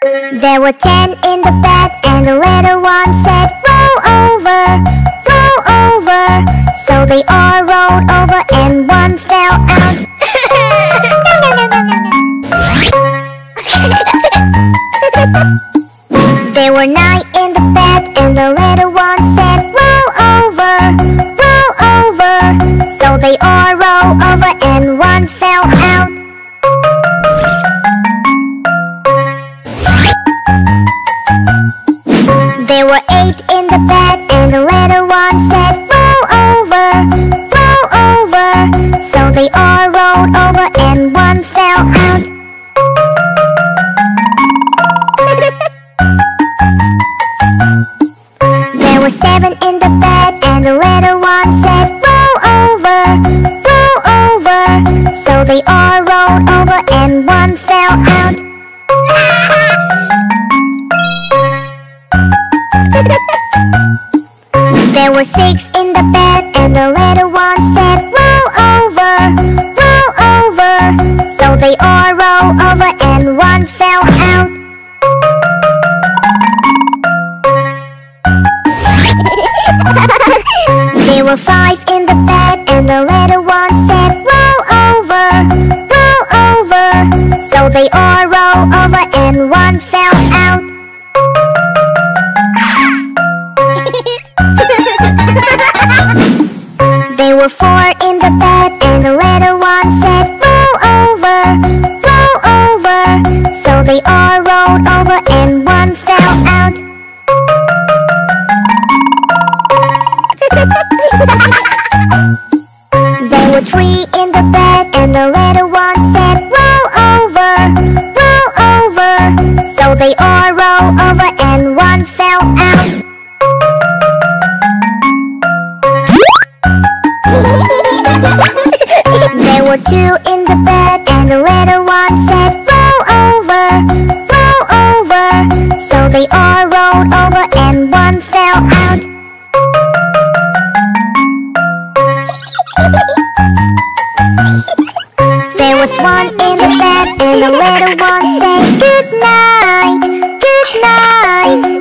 There were 10 in the bed, and the little one said, roll over, roll over. So they all rolled over and one fell out. There were 9 in the bed, and the little one said, roll over, roll over. So they all rolled over and one fell out. There were 8 in the bed, and the little one said, roll over, roll over. So they all rolled over and one fell out. There were 7 in the bed, and the little one said, roll over, roll over. So they all rolled over and one fell out. There were 6 in the bed, and the little one said, roll over, roll over. So they all rolled over and one fell out. There were 5 in the bed, and the little one said, roll over, roll over. So they all rolled over and one fell out. There were 4 in the bed, and the little one said, roll over, roll over. So they all rolled over and one fell out. There were 3 in the bed, and the little one said, roll over, roll over. So they all rolled over and one fell out. There were 2 in the bed, and the little one said, roll over, roll over. So they all rolled over and one fell out. There was 1 in the bed, and the little one said, good night, good night.